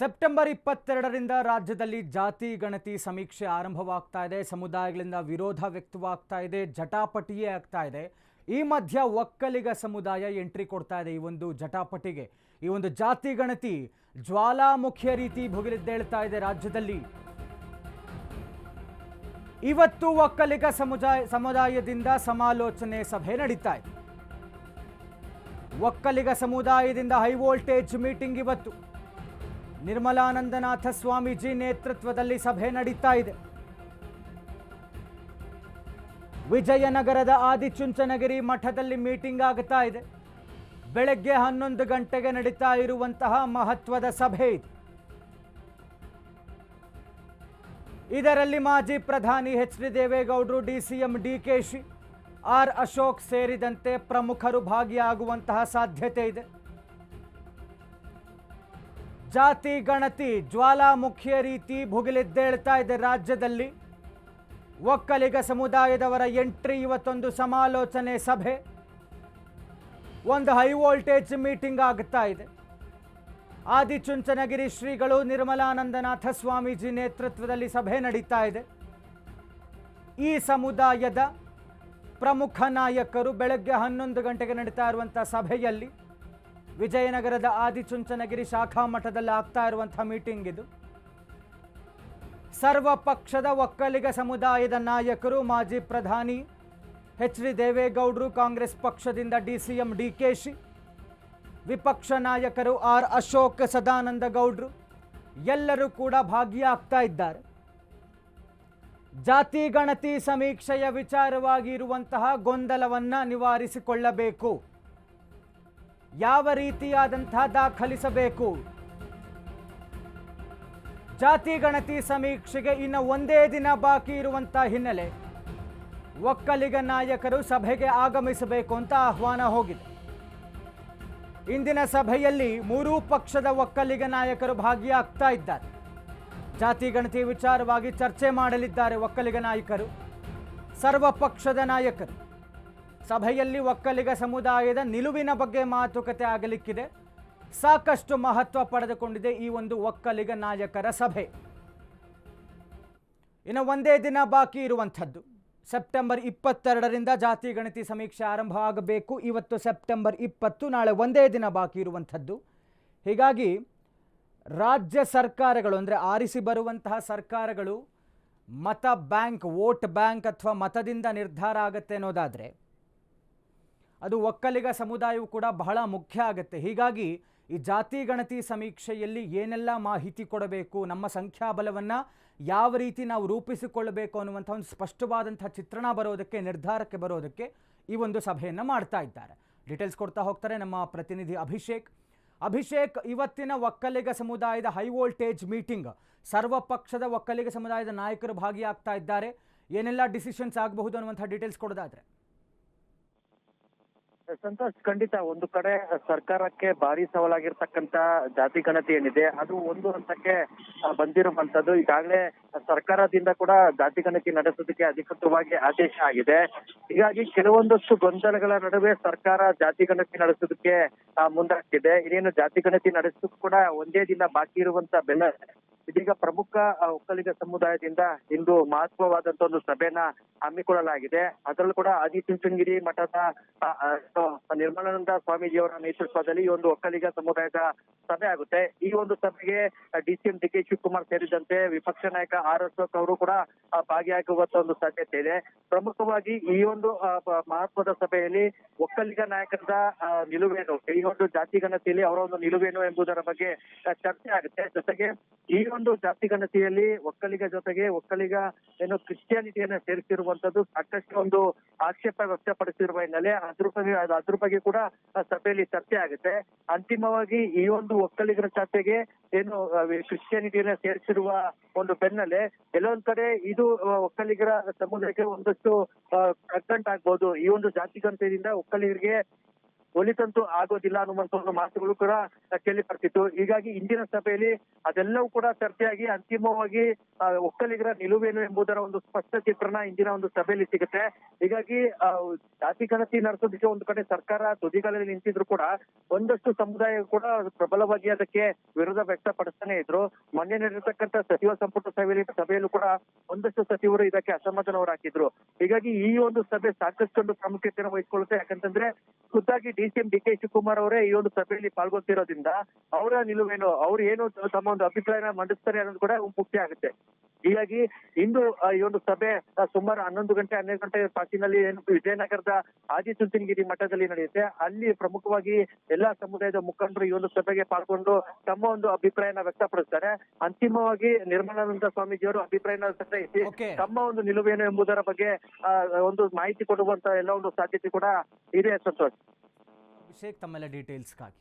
September 22ರಿಂದ ರಾಜ್ಯದಲ್ಲಿ ಜಾತಿ ಗಣತಿ ಸಮೀಕ್ಷೆ ಆರಂಭವಾಗ್ತಾ ಇದೆ. ಸಮುದಾಯಗಳಿಂದ ವಿರೋಧ ವ್ಯಕ್ತವಾಗ್ತಾ ಇದೆ, ಜಟಾಪಟಿಯೇ ಆಗ್ತಾ ಇದೆ. ಈ ಮಧ್ಯ ಒಕ್ಕಲಿಗ ಸಮುದಾಯ ಎಂಟ್ರಿ ಕೊಡ್ತಾ ಇದೆ ಈ ಒಂದು ಜಟಾಪಟಿಗೆ. ಈ ಒಂದು ಜಾತಿ ಗಣತಿ ಜ್ವಾಲಾಮುಖಿಯ ರೀತಿ ಭುಗಿಲೆದ್ದೇಳ್ತಾ ಇದೆ ರಾಜ್ಯದಲ್ಲಿ. ಇವತ್ತು ಒಕ್ಕಲಿಗ ಸಮುದಾಯದಿಂದ ಸಮಾಲೋಚನೆ ಸಭೆ ನಡೀತಾ ಇದೆ. ಒಕ್ಕಲಿಗ ಸಮುದಾಯದಿಂದ ಹೈ ವೋಲ್ಟೇಜ್ ಮೀಟಿಂಗ್ ಇವತ್ತು ನಿರ್ಮಲಾನಂದನಾಥ ಸ್ವಾಮೀಜಿ ನೇತೃತ್ವದಲ್ಲಿ ಸಭೆ ನಡೀತಾ ಇದೆ. ವಿಜಯನಗರದ ಆದಿಚುಂಚನಗಿರಿ ಮಠದಲ್ಲಿ ಮೀಟಿಂಗ್ ಆಗುತ್ತಾ ಇದೆ. ಬೆಳಗ್ಗೆ 11 ಗಂಟೆಗೆ ನಡೀತಾ ಇರುವಂತಹ ಮಹತ್ವದ ಸಭೆ ಇದು. ಇದರಲ್ಲಿ ಮಾಜಿ ಪ್ರಧಾನಿ ಎಚ್.ಡಿ. ದೇವೇಗೌಡರು, ಡಿಸಿಎಂ ಡಿಕೆಶಿ, ಆರ್ ಅಶೋಕ್ ಸೇರಿದಂತೆ ಪ್ರಮುಖರು ಭಾಗಿಯಾಗುವಂತಹ ಸಾಧ್ಯತೆ ಇದೆ. ಜಾತಿ ಗಣತಿ ಜ್ವಾಲಾಮುಖಿಯ ರೀತಿ ಭುಗಿಲೆದ್ದೇಳ್ತಾ ಇದೆ ರಾಜ್ಯದಲ್ಲಿ. ಒಕ್ಕಲಿಗ ಸಮುದಾಯದವರ ಎಂಟ್ರಿ ಇವತ್ತೊಂದು ಸಮಾಲೋಚನೆ ಸಭೆ, ಒಂದು ಹೈ ವೋಲ್ಟೇಜ್ ಮೀಟಿಂಗ್ ಆಗುತ್ತಾ ಇದೆ. ಆದಿಚುಂಚನಗಿರಿ ಶ್ರೀಗಳು ನಿರ್ಮಲಾನಂದನಾಥ ಸ್ವಾಮೀಜಿ ನೇತೃತ್ವದಲ್ಲಿ ಸಭೆ ನಡೀತಾ ಇದೆ. ಈ ಸಮುದಾಯದ ಪ್ರಮುಖ ನಾಯಕರು ಬೆಳಗ್ಗೆ 11 ಗಂಟೆಗೆ ನಡೀತಾ ಇರುವಂಥ ಸಭೆಯಲ್ಲಿ ವಿಜಯನಗರದ ಆದಿಚುಂಚನಗಿರಿ ಶಾಖಾ ಮಠದಲ್ಲಿ ಆಗ್ತಾ ಇರುವಂತಹ ಮೀಟಿಂಗ್ ಇದು. ಸರ್ವ ಪಕ್ಷದ ಒಕ್ಕಲಿಗ ಸಮುದಾಯದ ನಾಯಕರು, ಮಾಜಿ ಪ್ರಧಾನಿ ಎಚ್.ಡಿ. ದೇವೇಗೌಡರು, ಕಾಂಗ್ರೆಸ್ ಪಕ್ಷದಿಂದ ಡಿಸಿಎಂ ಡಿಕೆಶಿ, ವಿಪಕ್ಷ ನಾಯಕರು ಆರ್ ಅಶೋಕ್, ಸದಾನಂದ ಗೌಡ್ರು ಎಲ್ಲರೂ ಕೂಡ ಭಾಗಿಯಾಗ್ತಾ ಇದ್ದಾರೆ. ಜಾತಿ ಗಣತಿ ಸಮೀಕ್ಷೆಯ ವಿಚಾರವಾಗಿ ಇರುವಂತಹ ಗೊಂದಲವನ್ನು ನಿವಾರಿಸಿಕೊಳ್ಳಬೇಕು. ಯಾವ ರೀತಿಯಾದಂತಹ ದಾಖಲಿಸಬೇಕು? ಜಾತಿ ಗಣತಿ ಸಮೀಕ್ಷೆಗೆ ಇನ್ನು ಒಂದೇ ದಿನ ಬಾಕಿ ಇರುವಂತಹ ಹಿನ್ನೆಲೆ ಒಕ್ಕಲಿಗ ನಾಯಕರು ಸಭೆಗೆ ಆಗಮಿಸಬೇಕು ಅಂತ ಆಹ್ವಾನ ಹೋಗಿದೆ. ಇಂದಿನ ಸಭೆಯಲ್ಲಿ 3 ಪಕ್ಷದ ಒಕ್ಕಲಿಗ ನಾಯಕರು ಭಾಗಿಯಾಗ್ತಾ ಇದ್ದಾರೆ. ಜಾತಿ ಗಣತಿ ವಿಚಾರವಾಗಿ ಚರ್ಚೆ ಮಾಡಲಿದ್ದಾರೆ ಒಕ್ಕಲಿಗ ನಾಯಕರು, ಸರ್ವ ಪಕ್ಷದ ನಾಯಕರು. ಸಭೆಯಲ್ಲಿ ಒಕ್ಕಲಿಗ ಸಮುದಾಯದ ನಿಲುವಿನ ಬಗ್ಗೆ ಮಾತುಕತೆ ಆಗಲಿಕ್ಕಿದೆ. ಸಾಕಷ್ಟು ಮಹತ್ವ ಪಡೆದುಕೊಂಡಿದೆ ಈ ಒಂದು ಒಕ್ಕಲಿಗ ನಾಯಕರ ಸಭೆ. ಇನ್ನು ಒಂದೇ ದಿನ ಬಾಕಿ ಇರುವಂಥದ್ದು. ಸೆಪ್ಟೆಂಬರ್ 22ರಿಂದ ಜಾತಿ ಗಣತಿ ಸಮೀಕ್ಷೆ ಆರಂಭ ಆಗಬೇಕು. ಇವತ್ತು ಸೆಪ್ಟೆಂಬರ್ 20, ನಾಳೆ ಒಂದೇ ದಿನ ಬಾಕಿ ಇರುವಂಥದ್ದು. ಹೀಗಾಗಿ ರಾಜ್ಯ ಸರ್ಕಾರಗಳು ಅಂದರೆ ಆರಿಸಿ ಬರುವಂತಹ ಸರ್ಕಾರಗಳು ಮತ ಬ್ಯಾಂಕ್, ವೋಟ್ ಬ್ಯಾಂಕ್ ಅಥವಾ ಮತದಿಂದ ನಿರ್ಧಾರ ಆಗುತ್ತೆ ಅನ್ನೋದಾದರೆ ಅದು ಒಕ್ಕಲಿಗ ಸಮುದಾಯವು ಕೂಡ ಬಹಳ ಮುಖ್ಯ ಆಗುತ್ತೆ. ಹೀಗಾಗಿ ಈ ಜಾತಿ ಗಣತಿ ಸಮೀಕ್ಷೆಯಲ್ಲಿ ಏನೆಲ್ಲ ಮಾಹಿತಿ ಕೊಡಬೇಕು, ನಮ್ಮ ಸಂಖ್ಯಾಬಲವನ್ನು ಯಾವ ರೀತಿ ನಾವು ರೂಪಿಸಿಕೊಳ್ಳಬೇಕು ಅನ್ನುವಂಥ ಒಂದು ಸ್ಪಷ್ಟವಾದಂಥ ಚಿತ್ರಣ ಬರೋದಕ್ಕೆ, ನಿರ್ಧಾರಕ್ಕೆ ಬರೋದಕ್ಕೆ ಈ ಒಂದು ಸಭೆಯನ್ನು ಮಾಡ್ತಾ ಇದ್ದಾರೆ. ಡೀಟೇಲ್ಸ್ ಕೊಡ್ತಾ ಹೋಗ್ತಾರೆ ನಮ್ಮ ಪ್ರತಿನಿಧಿ ಅಭಿಷೇಕ್. ಇವತ್ತಿನ ಒಕ್ಕಲಿಗ ಸಮುದಾಯದ ಹೈ ವೋಲ್ಟೇಜ್ ಮೀಟಿಂಗ್, ಸರ್ವ ಪಕ್ಷದ ಒಕ್ಕಲಿಗ ಸಮುದಾಯದ ನಾಯಕರು ಭಾಗಿಯಾಗ್ತಾ ಇದ್ದಾರೆ. ಏನೆಲ್ಲ ಡಿಸಿಷನ್ಸ್ ಆಗಬಹುದು ಅನ್ನುವಂಥ ಡೀಟೇಲ್ಸ್ ಕೊಡೋದಾದ್ರೆ. ಸಂತೋಷ್, ಖಂಡಿತ ಒಂದು ಕಡೆ ಸರ್ಕಾರಕ್ಕೆ ಭಾರಿ ಸವಾಲಾಗಿರ್ತಕ್ಕಂತ ಜಾತಿ ಗಣತಿ ಏನಿದೆ ಅದು ಒಂದು ಹಂತಕ್ಕೆ ಬಂದಿರುವಂತದ್ದು. ಈಗಾಗಲೇ ಸರ್ಕಾರದಿಂದ ಕೂಡ ಜಾತಿ ಗಣತಿ ನಡೆಸೋದಕ್ಕೆ ಅಧಿಕೃತವಾಗಿ ಆದೇಶ ಆಗಿದೆ. ಹೀಗಾಗಿ ಕೆಲವೊಂದಷ್ಟು ಗೊಂದಲಗಳ ನಡುವೆ ಸರ್ಕಾರ ಜಾತಿ ಗಣತಿ ನಡೆಸೋದಕ್ಕೆ ಮುಂದಾಗ್ತಿದೆ. ಇನ್ನೇನು ಜಾತಿ ಗಣತಿ ನಡೆಸೋದಕ್ಕೂ ಕೂಡ ಒಂದೇ ದಿನ ಬಾಕಿ ಇರುವಂತ ಬೆಲೆ ಇದೀಗ ಪ್ರಮುಖ ಒಕ್ಕಲಿಗ ಸಮುದಾಯದಿಂದ ಇಂದು ಮಹತ್ವವಾದಂತ ಒಂದು ಸಭೆನ ಹಮ್ಮಿಕೊಳ್ಳಲಾಗಿದೆ. ಅದರಲ್ಲೂ ಕೂಡ ಆದಿಚುಂಚನಗಿರಿ ಮಠದ ನಿರ್ಮಲಾನಂದ ಸ್ವಾಮೀಜಿಯವರ ನೇತೃತ್ವದಲ್ಲಿ ಈ ಒಂದು ಒಕ್ಕಲಿಗ ಸಮುದಾಯದ ಸಭೆ ಆಗುತ್ತೆ. ಈ ಒಂದು ಸಭೆಗೆ ಡಿಸಿಎಂ ಡಿಕೆ ಶಿವಕುಮಾರ್ ಸೇರಿದಂತೆ ವಿಪಕ್ಷ ನಾಯಕ ಆರ್ ಅಶೋಕ್ ಅವರು ಕೂಡ ಭಾಗಿಯಾಗುವಂತ ಒಂದು ಸಾಧ್ಯತೆ ಇದೆ. ಪ್ರಮುಖವಾಗಿ ಈ ಒಂದು ಮಹತ್ವದ ಸಭೆಯಲ್ಲಿ ಒಕ್ಕಲಿಗ ನಾಯಕರ ನಿಲುವೇನು, ಈ ಒಂದು ಜಾತಿ ಗಣತಿಯಲ್ಲಿ ಅವರ ಒಂದು ನಿಲುವೇನು ಎಂಬುದರ ಬಗ್ಗೆ ಚರ್ಚೆ ಆಗುತ್ತೆ. ಜೊತೆಗೆ ಈ ಒಂದು ಜಾತಿ ಗಣತಿಯಲ್ಲಿ ಒಕ್ಕಲಿಗ ಜೊತೆಗೆ ಒಕ್ಕಲಿಗ ಏನು ಕ್ರಿಶ್ಚಿಯಾನಿಟಿಯನ್ನ ಸೇರಿಸಿರುವಂತದ್ದು ಸಾಕಷ್ಟು ಒಂದು ಆಕ್ಷೇಪ ವ್ಯಕ್ತಪಡಿಸಿರುವ ಹಿನ್ನೆಲೆ ಅದ್ರ ಬಗ್ಗೆ ಕೂಡ ಸಭೆಯಲ್ಲಿ ಚರ್ಚೆ ಆಗುತ್ತೆ. ಅಂತಿಮವಾಗಿ ಈ ಒಂದು ಒಕ್ಕಲಿಗರ ಚರ್ಚೆಗೆ ಏನು ಕ್ರಿಶ್ಚಿಯಾನಿಟಿಯನ್ನ ಸೇರಿಸಿರುವ ಒಂದು ಬೆನ್ನಲ್ಲೇ ಕೆಲವೊಂದ್ ಕಡೆ ಇದು ಒಕ್ಕಲಿಗರ ಸಮುದಾಯಕ್ಕೆ ಒಂದಷ್ಟು ಕಗ್ಗಂಟಾಗ್ಬೋದು. ಈ ಒಂದು ಜಾತಿ ಗಣತಿಯಿಂದ ಒಕ್ಕಲಿಗರಿಗೆ ಒಲಿತಂತೂ ಆಗೋದಿಲ್ಲ ಅನ್ನುವಂತ ಒಂದು ಮಾತುಗಳು ಕೂಡ ಕೇಳಿ ಬರ್ತಿತ್ತು. ಹೀಗಾಗಿ ಇಂದಿನ ಸಭೆಯಲ್ಲಿ ಅದೆಲ್ಲವೂ ಕೂಡ ಚರ್ಚೆಯಾಗಿ ಅಂತಿಮವಾಗಿ ಒಕ್ಕಲಿಗರ ನಿಲುವೇನು ಎಂಬುದರ ಒಂದು ಸ್ಪಷ್ಟ ಚಿತ್ರಣ ಇಂದಿನ ಒಂದು ಸಭೆಯಲ್ಲಿ ಸಿಗುತ್ತೆ. ಹೀಗಾಗಿ ಜಾತಿ ಗಣತಿ ನಡೆಸೋದಕ್ಕೆ ಒಂದು ಕಡೆ ಸರ್ಕಾರ ತುದಿಗಾಲಲ್ಲಿ ನಿಂತಿದ್ರು ಕೂಡ ಒಂದಷ್ಟು ಸಮುದಾಯ ಕೂಡ ಪ್ರಬಲವಾಗಿ ಅದಕ್ಕೆ ವಿರೋಧ ವ್ಯಕ್ತಪಡಿಸ್ತಾನೆ ಇದ್ರು. ಮೊನ್ನೆ ನಡೆದಿರ್ತಕ್ಕಂಥ ಸಚಿವ ಸಂಪುಟ ಸಭೆಯಲ್ಲೂ ಕೂಡ ಒಂದಷ್ಟು ಸಚಿವರು ಇದಕ್ಕೆ ಅಸಮಾಧಾನ ಹೊರಹಾಕಿದ್ರು. ಹೀಗಾಗಿ ಈ ಒಂದು ಸಭೆ ಸಾಕಷ್ಟು ಪ್ರಾಮುಖ್ಯತೆಯನ್ನು ವಹಿಸಿಕೊಳ್ಳುತ್ತೆ. ಯಾಕಂತಂದ್ರೆ ಖುದ್ದಾಗಿ ಡಿಸಿಎಂ ಡಿ.ಕೆ. ಶಿವಕುಮಾರ್ ಅವರೇ ಈ ಒಂದು ಸಭೆಯಲ್ಲಿ ಪಾಲ್ಗೊಳ್ತಿರೋದ್ರಿಂದ ಅವರ ನಿಲುವೇನು, ಅವ್ರು ಏನು ತಮ್ಮ ಒಂದು ಅಭಿಪ್ರಾಯನ ಮಂಡಿಸ್ತಾರೆ ಅನ್ನೋದು ಕೂಡ ಮುಖ್ಯ ಆಗುತ್ತೆ. ಹೀಗಾಗಿ ಇಂದು ಈ ಒಂದು ಸಭೆ ಸುಮಾರು 11 ಗಂಟೆ 12 ಗಂಟೆ ತಾಸಿನಲ್ಲಿ ವಿಜಯನಗರದ ಆದಿಚುಂಚನಗಿರಿ ಮಠದಲ್ಲಿ ನಡೆಯುತ್ತೆ. ಅಲ್ಲಿ ಪ್ರಮುಖವಾಗಿ ಎಲ್ಲಾ ಸಮುದಾಯದ ಮುಖಂಡರು ಈ ಒಂದು ಸಭೆಗೆ ಪಾಲ್ಗೊಂಡು ತಮ್ಮ ಒಂದು ಅಭಿಪ್ರಾಯನ ವ್ಯಕ್ತಪಡಿಸ್ತಾರೆ. ಅಂತಿಮವಾಗಿ ನಿರ್ಮಲಾನಂದ ಸ್ವಾಮೀಜಿಯವರು ಅಭಿಪ್ರಾಯನ ಸಂಗ್ರಹಿಸಿ Okay. ತಮ್ಮ ಒಂದು ನಿಲುವೇನು ಎಂಬುದರ ಬಗ್ಗೆ ಒಂದು ಮಾಹಿತಿ ಕೊಡುವಂತ ಎಲ್ಲ ಒಂದು ಸಾಧ್ಯತೆ ಕೂಡ ಇದೆ. ಸಂತೋಷ್. ಅಭಿಷೇಕ್, ತಮ್ಮೆಲ್ಲ ಡೀಟೇಲ್ಸ್ಗಾಗಿ